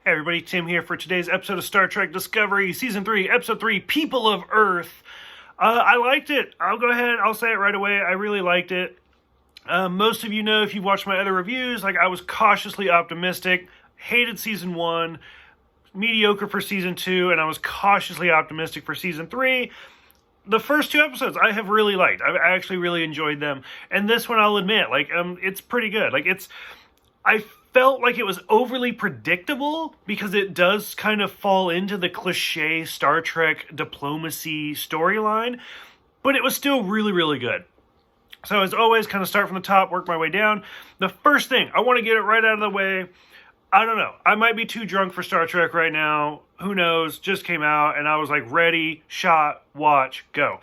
Hey everybody, Tim here for today's episode of Star Trek Discovery, Season 3, Episode 3, People of Earth. I liked it. I'll go ahead, I'll say it right away. I really liked it. Most of you know, if you've watched my other reviews, I was cautiously optimistic. Hated Season 1, mediocre for Season 2, and I was cautiously optimistic for Season 3. The first two episodes I have really liked. I've actually really enjoyed them. And this one, I'll admit, it's pretty good. I felt like it was overly predictable because it does kind of fall into the cliche Star Trek diplomacy storyline, but it was still really, really good. So as always, kind of start from the top, work my way down. The first thing, I want to get it right out of the way. I don't know. I might be too drunk for Star Trek right now. Who knows? Just came out and I was like, ready, shot, watch, go.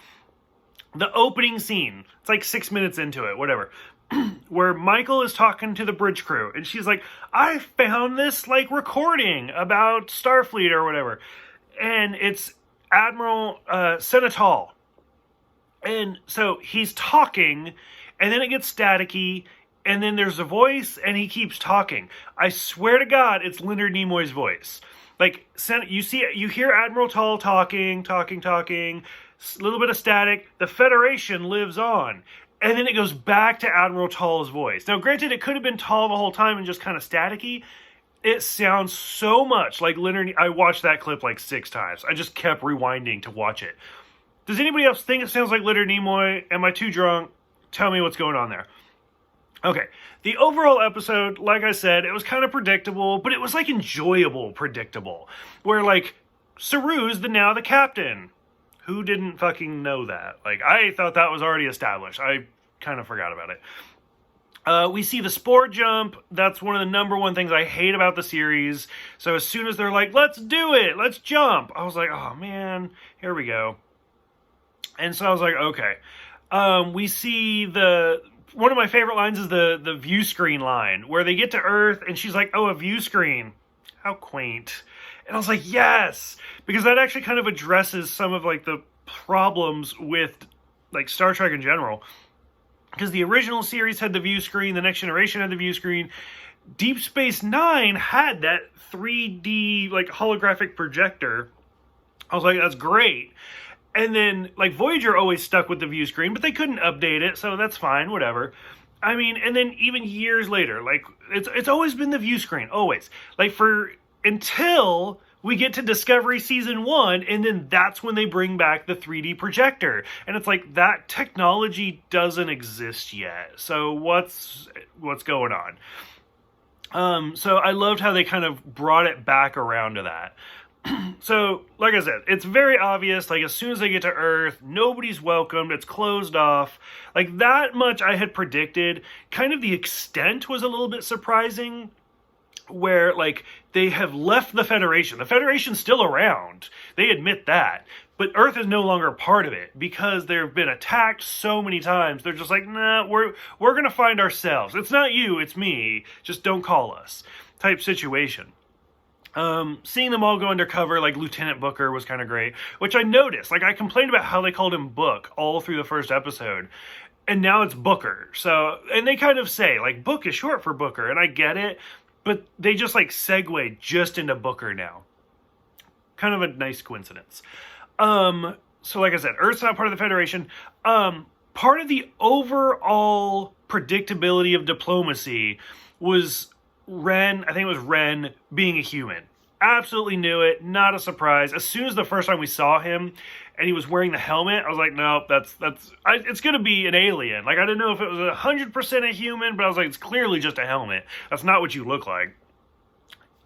The opening scene, it's like 6 minutes into it, whatever. Where Michael is talking to the bridge crew, and she's like, I found this, recording about Starfleet or whatever. And it's Admiral Tall. And so he's talking, and then it gets staticky, and then there's a voice, and he keeps talking. I swear to God, it's Leonard Nimoy's voice. You hear Admiral Tall talking, a little bit of static. The Federation lives on. And then it goes back to Admiral Tall's voice. Now, granted, it could have been Tall the whole time and just kind of staticky. It sounds so much like Leonard. I watched that clip 6 times. I just kept rewinding to watch it. Does anybody else think it sounds like Leonard Nimoy? Am I too drunk? Tell me what's going on there. Okay, the overall episode, like I said, it was kind of predictable, but it was enjoyable predictable. Where Saru's now the captain. Who didn't fucking know that? I thought that was already established. I kind of forgot about it. We see the spore jump. That's one of the number one things I hate about the series. So as soon as they're like, let's do it, let's jump, I was like, oh man, here we go. And so I was like, okay. We see one of my favorite lines is the view screen line, where they get to Earth and she's like, oh, a view screen. How quaint. And I was like, yes, because that actually kind of addresses some of the problems with Star Trek in general. Because the original series had the view screen, the Next Generation had the view screen. Deep Space Nine had that 3D holographic projector. I was like, that's great. And then Voyager always stuck with the view screen, but they couldn't update it, so that's fine, whatever. I mean, and then even years later, it's always been the view screen, always. Until we get to Discovery Season 1, and then that's when they bring back the 3D projector. And it's that technology doesn't exist yet. So what's going on? So I loved how they kind of brought it back around to that. So, like I said, it's very obvious, as soon as they get to Earth, nobody's welcomed, it's closed off. That much I had predicted. Kind of the extent was a little bit surprising, where they have left the Federation. The Federation's still around. They admit that. But Earth is no longer part of it because they've been attacked so many times. They're just nah, we're going to find ourselves. It's not you, it's me. Just don't call us. Type situation. Seeing them all go undercover, Lieutenant Booker was kind of great, which I noticed. I complained about how they called him Book all through the first episode. And now it's Booker. So, and they kind of say, Book is short for Booker, and I get it. But they just segue just into Booker now. Kind of a nice coincidence. So like I said, Earth's not part of the Federation. Part of the overall predictability of diplomacy was Ren, I think it was Ren, being a human. Absolutely knew it, not a surprise. As soon as the first time we saw him and he was wearing the helmet, I was like, no, it's going to be an alien. I didn't know if it was 100% a human, but I was like, it's clearly just a helmet. That's not what you look like.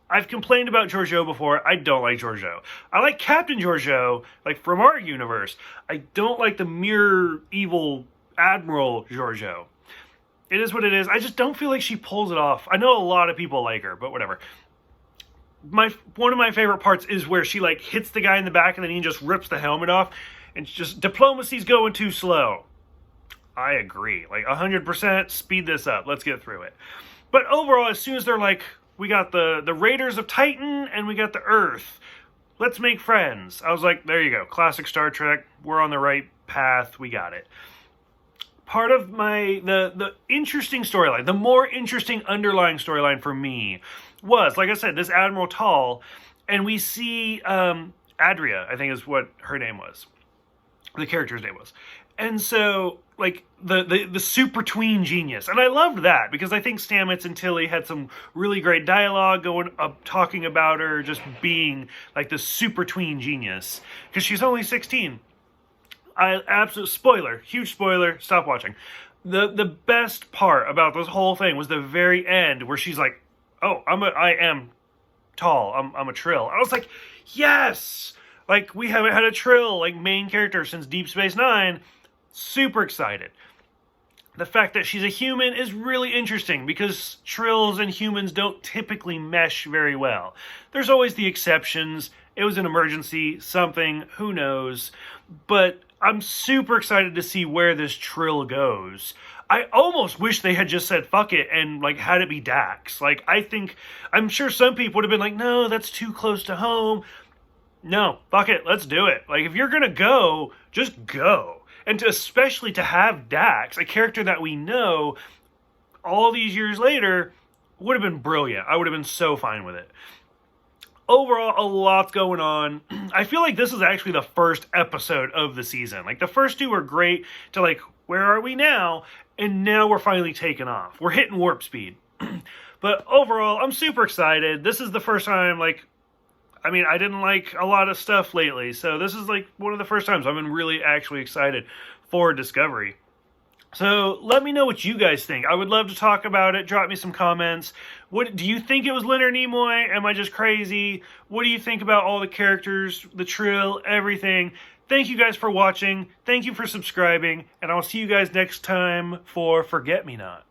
I've complained about Giorgio before. I don't like Giorgio. I like Captain Giorgio, from our universe. I don't like the mirror evil Admiral Giorgio. It is what it is. I just don't feel like she pulls it off. I know a lot of people like her, but whatever. One of my favorite parts is where she hits the guy in the back and then he just rips the helmet off, and just diplomacy's going too slow. I agree. 100% speed this up. Let's get through it. But overall, as soon as they're we got the Raiders of Titan and we got the Earth, let's make friends. I was like, there you go. Classic Star Trek. We're on the right path. We got it. part of the interesting storyline, the more interesting underlying storyline for me, was, like I said, this Admiral Tall, and we see Adria, I think is what her name was. The character's name was. And so, like, the super tween genius. And I loved that, because I think Stamets and Tilly had some really great dialogue going up, talking about her just being, like, the super tween genius. Because she's only 16. Spoiler, huge spoiler, stop watching. The best part about this whole thing was the very end, where she's like, oh, I am tall, I'm a Trill. I was like, yes! Like, we haven't had a Trill, like, main character since Deep Space Nine. Super excited. The fact that she's a human is really interesting, because Trills and humans don't typically mesh very well. There's always the exceptions. It was an emergency, something, who knows. But I'm super excited to see where this Trill goes. I almost wish they had just said fuck it and, like, had it be Dax. Like, I'm sure some people would have been like, no, that's too close to home. No, fuck it, let's do it. Like, if you're gonna go, just go. And especially to have Dax, a character that we know all these years later, would have been brilliant. I would have been so fine with it. Overall, a lot's going on. I feel like this is actually the first episode of the season. Like, the first two were great to, like, where are we now? And now we're finally taking off. We're hitting warp speed. But overall, I'm super excited. This is the first time, like, I mean, I didn't like a lot of stuff lately, so this is like one of the first times I've been really actually excited for Discovery. So let me know what you guys think. I would love to talk about it. Drop me some comments. What do you think it was Leonard Nimoy? Am I just crazy? What do you think about all the characters, the Trill, everything? Thank you guys for watching. Thank you for subscribing, and I'll see you guys next time for Forget Me Not.